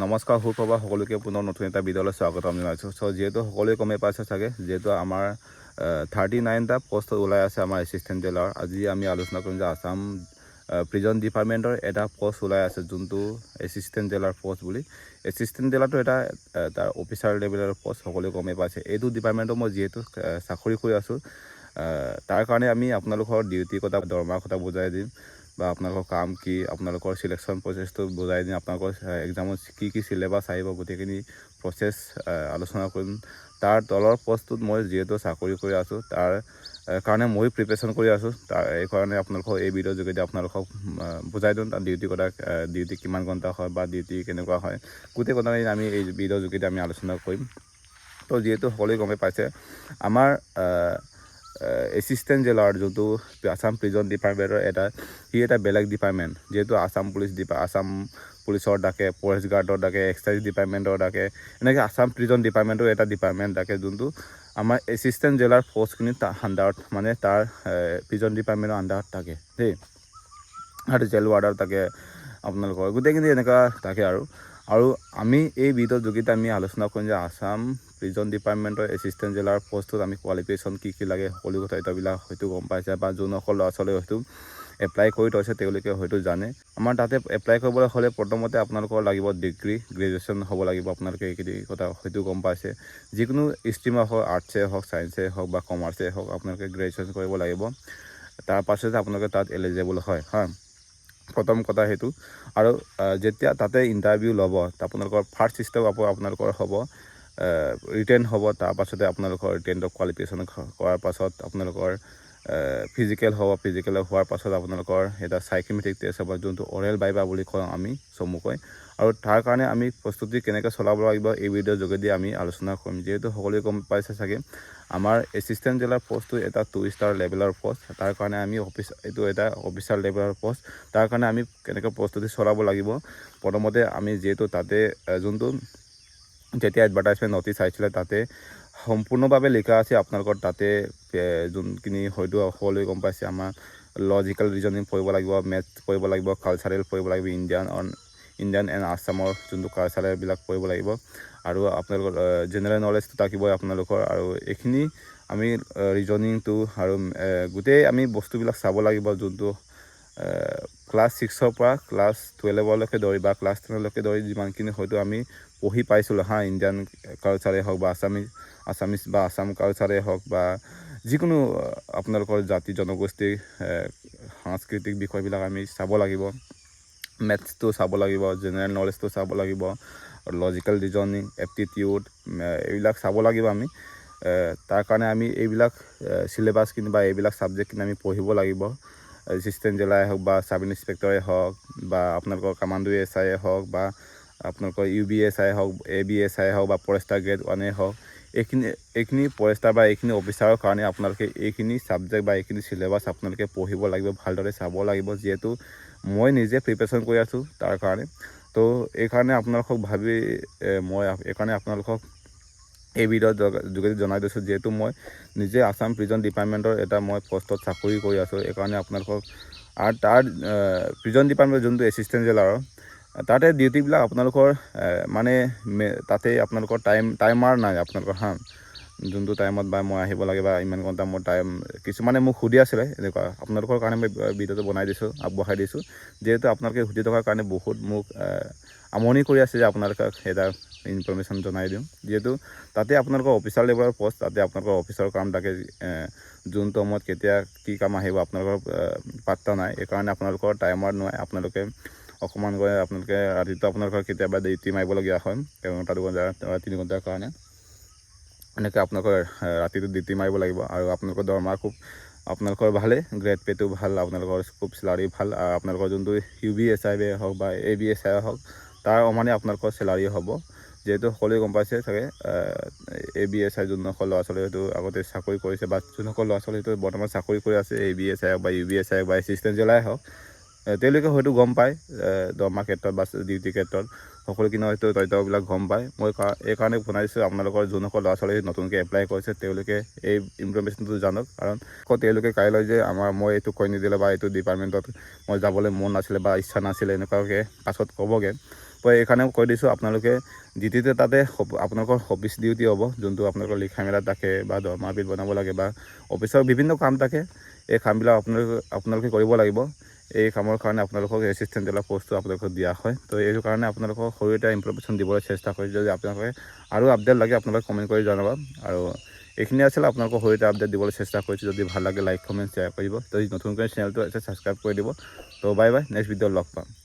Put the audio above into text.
নমস্কাৰ সুপ্ৰভাত সকলোকে পুনৰ নতুন এটা ভিডিঅ'লৈ স্বাগতম জনাইছোঁ। চ' যিহেতু সকলোৱে গমেই পাইছে চাগে, যিহেতু আমাৰ 39টা পোষ্ট ওলাই আছে আমাৰ এছিষ্টেণ্ট জেলাৰ। আজি আমি আলোচনা কৰিম যে আছাম প্ৰিজন ডিপাৰ্টমেণ্টৰ এটা পোষ্ট ওলাই আছে, যোনটো এছিষ্টেণ্ট জেলাৰ পোষ্ট বুলি। এছিষ্টেণ্ট জেলাৰটো এটা তাৰ অফিচাৰ লেভেলৰ পোষ্ট, সকলোৱে গমেই পাইছে। এইটো ডিপাৰ্টমেণ্টত মই যিহেতু চাকৰি কৰি আছোঁ, তাৰ কাৰণে আমি আপোনালোকৰ ডিউটি কথা, দৰমহাৰ কথা বুজাই দিম, বা আপোনালোকৰ কাম কি, আপোনালোকৰ চিলেকশ্যন প্ৰচেছটো বুজাই দিম, আপোনালোকৰ এক্সামত কি চিলেবাছ আহিব, গোটেইখিনি প্ৰচেছ আলোচনা কৰিম। তাৰ তলৰ পষ্টটোত মই যিহেতু চাকৰি কৰি আছোঁ, তাৰ কাৰণে ময়ো প্ৰিপেৰেশ্যন কৰি আছোঁ। এইকাৰণে আপোনালোকক এই ভিডিঅ'ৰ যোগেদি আপোনালোকক বুজাই দিওঁ তাৰ ডিউটি কথা, ডিউটি কিমান ঘণ্টা হয় বা ডিউটি কেনেকুৱা হয়, গোটেই কথাখিনি আমি এই ভিডিঅ'ৰ যোগেদি আমি আলোচনা কৰিম। তো যিহেতু সকলোৱে গমেই পাইছে, আমাৰ এছিষ্টেণ্ট জেলাৰ যোনটো আছাম প্ৰিজন ডিপাৰ্টমেণ্টৰ এটা বেলেগ ডিপাৰ্টমেণ্ট। যিহেতু আছাম পুলিচৰ থাকে, ফৰেষ্ট গাৰ্ডৰ থাকে, এক্সাইজ ডিপাৰ্টমেণ্টৰ থাকে, এনেকৈ আছাম প্ৰিজন ডিপাৰ্টমেণ্টৰ এটা ডিপাৰ্টমেণ্ট থাকে, যোনটো আমাৰ এছিষ্টেণ্ট জেলাৰ ফ'ৰ্চখিনি আণ্ডাৰত, মানে তাৰ প্ৰিজন ডিপাৰ্টমেণ্টৰ আণ্ডাৰত থাকে দেই। আৰু জেল ৱাৰ্ডাৰ থাকে, আপোনালোকৰ গোটেইখিনি এনেকুৱা থাকে। আৰু আমি এই ভিডিঅ'ৰ যোগেদি আমি আলোচনা কৰিম যে আছাম প্ৰিজন ডিপাৰ্টমেণ্টৰ এছিষ্টেণ্ট জেলাৰ পষ্টটোত আমি কোৱালিফিকেশ্যন কি লাগে, সকলো কথা এতিয়াবিলাক হয়তো গম পাইছে, বা যোনসকল ল'ৰা ছোৱালীয়ে হয়তো এপ্লাই কৰি থৈছে তেওঁলোকে হয়তো জানে। আমাৰ তাতে এপ্লাই কৰিবলৈ হ'লে প্ৰথমতে আপোনালোকৰ লাগিব ডিগ্ৰী, গ্ৰেজুৱেশ্যন হ'ব লাগিব। আপোনালোকে এইখিনি কথা হয়তো গম পাইছে। যিকোনো ষ্ট্ৰীমৰ হওক, আৰ্টছে হওক, ছায়েন্সে হওক বা কমাৰ্চে হওক, আপোনালোকে গ্ৰেজুৱেশ্যন কৰিব লাগিব। তাৰ পাছতে আপোনালোকে তাত এলিজিবল হয় হা, প্ৰথম কথা সেইটো। আৰু যেতিয়া তাতে ইণ্টাৰভিউ ল'ব, আপোনালোকৰ ফাৰ্ষ্ট ষ্টেপ আপোনালোকৰ হ'ব ৰিটেন হ'ব। তাৰ পাছতে আপোনালোকৰ ৰিটেনটো কোৱালিফিকেশ্যন কৰাৰ পাছত আপোনালোকৰ ফিজিকেল হ'ব। ফিজিকেল হোৱাৰ পাছত আপোনালোকৰ এটা চাইকেমেট্ৰিক টেষ্ট হ'ব, যোনটো অৰেল বাইবা বুলি কওঁ আমি চমুকৈ। আৰু তাৰ কাৰণে আমি প্ৰস্তুতি কেনেকৈ চলাব লাগিব এই ভিডিঅ'ৰ যোগেদি আমি আলোচনা কৰিম। যিহেতু সকলোৱে গম পাইছে চাগে, আমাৰ এছিষ্টেণ্ট জেলাৰ পষ্টটো এটা 2 ষ্টাৰ লেভেলৰ পষ্ট। তাৰ কাৰণে আমি এইটো এটা অফিচাৰ লেভেলৰ পষ্ট। তাৰ কাৰণে আমি কেনেকৈ প্ৰস্তুতি চলাব লাগিব, প্ৰথমতে আমি যিহেতু তাতে যোনটো যেতিয়া এডভাৰটাইজমেণ্ট নটিচ আহিছিলে, তাতে সম্পূৰ্ণভাৱে লিখা আছে আপোনালোকৰ তাতে যোনখিনি হয়তো সকলোৱে গম পাইছে, আমাৰ লজিকেল ৰিজনিং পঢ়িব লাগিব, মেথছ পঢ়িব লাগিব, কালচাৰেল পঢ়িব লাগিব, ইণ্ডিয়ান এণ্ড আছামৰ যোনটো কালচাৰেলবিলাক পঢ়িব লাগিব। আৰু আপোনালোকৰ জেনেৰেল নলেজটো থাকিবই আপোনালোকৰ। আৰু এইখিনি আমি ৰিজনিংটো আৰু গোটেই আমি বস্তুবিলাক চাব লাগিব, যোনটো ক্লাছ 6ৰ পৰা ক্লাছ 12লৈকে ধৰি বা ক্লাছ 10লৈকে ধৰি যিমানখিনি হয়তো আমি পঢ়ি পাইছিলোঁ হা, ইণ্ডিয়ান কালচাৰেই হওক বা আছামিজ বা আছাম কালচাৰেই হওক, বা যিকোনো আপোনালোকৰ জাতি জনগোষ্ঠীৰ সাংস্কৃতিক বিষয়বিলাক আমি চাব লাগিব। মেথছটো চাব লাগিব, জেনেৰেল নলেজটো চাব লাগিব, লজিকেল ৰিজনিং, এপ্টিটিউড, এইবিলাক চাব লাগিব আমি। তাৰ কাৰণে আমি এইবিলাক চিলেবাছখিনি বা এইবিলাক ছাবজেক্টখিনি আমি পঢ়িব লাগিব। এছিষ্টেণ্ট জেলাই হওক বা ছাব ইনস্পেক্টৰে হওক, বা আপোনালোকৰ কামাণ্ডো SI হওক, বা আপোনালোকৰ UBSI হওক, ABSI হওক, বা ফৰেষ্টাৰ গ্ৰেড 1 হওক, এইখিনি ফৰেষ্টাৰ বা এইখিনি অফিচাৰৰ কাৰণে আপোনালোকে এইখিনি ছাবজেক্ট বা এইখিনি চিলেবাছ আপোনালোকে পঢ়িব লাগিব, ভালদৰে চাব লাগিব। যিহেতু মই নিজে প্ৰিপেৰেশ্যন কৰি আছোঁ তাৰ কাৰণে, তো এইকাৰণে আপোনালোকক মই এইকাৰণে আপোনালোকক এই ভিডিঅ'ৰ যোগেদি জনাই দিছোঁ। যিহেতু মই নিজে আছাম প্ৰিজন ডিপাৰ্টমেণ্টৰ এটা মই পষ্টত চাকৰি কৰি আছোঁ, এইকাৰণে আপোনালোকক। আৰু তাৰ প্ৰিজন ডিপাৰ্টমেণ্ট যোনটো এছিষ্টেণ্ট জেলাৰৰ, তাতে ডিউটিবিলাক আপোনালোকৰ মানে তাতে আপোনালোকৰ টাইমাৰ নাই আপোনালোকৰ হা, যোনটো টাইমত বা মই আহিব লাগে বা ইমান ঘণ্টা মোৰ টাইম। কিছুমানে মোক সুধি আছিলে এনেকুৱা, আপোনালোকৰ কাৰণে মই ভিডিঅ'টো আগবঢ়াই দিছোঁ। যিহেতু আপোনালোকে সুধি থকাৰ কাৰণে বহুত মোক আমনি কৰি আছে যে আপোনালোকক এটা ইনফৰ্মেশ্যন জনাই দিওঁ। যিহেতু তাতে আপোনালোকৰ অফিচাৰ লেভেলৰ পষ্ট, তাতে আপোনালোকৰ অফিচৰ কাম থাকে, যোনটো সময়ত কেতিয়া কি কাম আহিব আপোনালোকৰ পাত্তা নাই। এইকাৰণে আপোনালোকৰ টাইমাৰ নোৱাই, আপোনালোকে অকণমান গৈ আপোনালোকে ৰাতিটো আপোনালোকৰ কেতিয়াবা ডিউটি মাৰিবলগীয়া হয়, 1 ঘণ্টা 2 ঘণ্টা 3 ঘণ্টাৰ কাৰণে। এনেকৈ আপোনালোকৰ ৰাতিটো ডিউটি মাৰিব লাগিব। আৰু আপোনালোকৰ দৰমহা আপোনালোকৰ ভালেই, গ্ৰেড পে'টো ভাল, আপোনালোকৰ খুব চেলাৰী ভাল। আৰু আপোনালোকৰ যোনটো UBSI হওক বা ABSI হওক, তাৰ সমানে আপোনালোকৰ চেলাৰী হ'ব। যিহেতু সকলোৱে গম পাইছে চাগে, ABSI যোনসকল ল'ৰা ছোৱালী হয়তো আগতে চাকৰি কৰিছে, বা যোনসকল ল'ৰা ছোৱালী হয়তো বৰ্তমান চাকৰি কৰি আছে, ABSI হওক বা UBSI হওক বা এছিষ্টেণ্ট জেলাই হওক, তেওঁলোকে হয়তো গম পায় দৰমহাৰ ক্ষেত্ৰত বা ডিউটিৰ ক্ষেত্ৰত সকলোখিনি হয়তো তথ্যবিলাক গম পায়। মই এইকাৰণে বনাইছোঁ আপোনালোকৰ যোনসকল ল'ৰা ছোৱালী নতুনকৈ এপ্লাই কৰিছে, তেওঁলোকে এই ইনফৰ্মেশ্যনটো জানক। কাৰণ তেওঁলোকে কাইলৈ যে মই এইটো কৈ নিদিলে বা এইটো ডিপাৰ্টমেণ্টত মই যাবলৈ মন নাছিলে বা ইচ্ছা নাছিলে এনেকুৱাকৈ পাছত ক'বগৈ। মই এইকাৰণে কৈ দিছোঁ আপোনালোকে যিটো তাতে আপোনালোকৰ অফিচ ডিউটি হ'ব যোনটো আপোনালোকৰ লিখা মেলা থাকে বা দৰমহা বিল বনাব লাগে বা অফিচৰ বিভিন্ন কাম থাকে এই কামবিলাক আপোনালোকে কৰিব লাগিব এই কামৰ কাৰণে আপোনালোকক এছিষ্টেণ্ট টেলাৰ পষ্টটো আপোনালোকক দিয়া হয় তো এইটো কাৰণে আপোনালোকক সৰু এটা ইনফৰমেশ্যন দিবলৈ চেষ্টা কৰিছোঁ যদি আপোনালোকে আৰু আপডেট লাগে আপোনালোকে কমেণ্ট কৰি জনাব আৰু এইখিনি আছিলে আপোনালোকক সৰু এটা আপডেট দিবলৈ চেষ্টা কৰিছোঁ যদি ভাল লাগে লাইক কমেণ্ট শ্বেয়াৰ কৰিব যদি নতুনকৈ চেনেলটো আছে ছাবস্ক্ৰাইব কৰি দিব তো বাই বাই নেক্সট ভিডিঅ'ত লগ পাম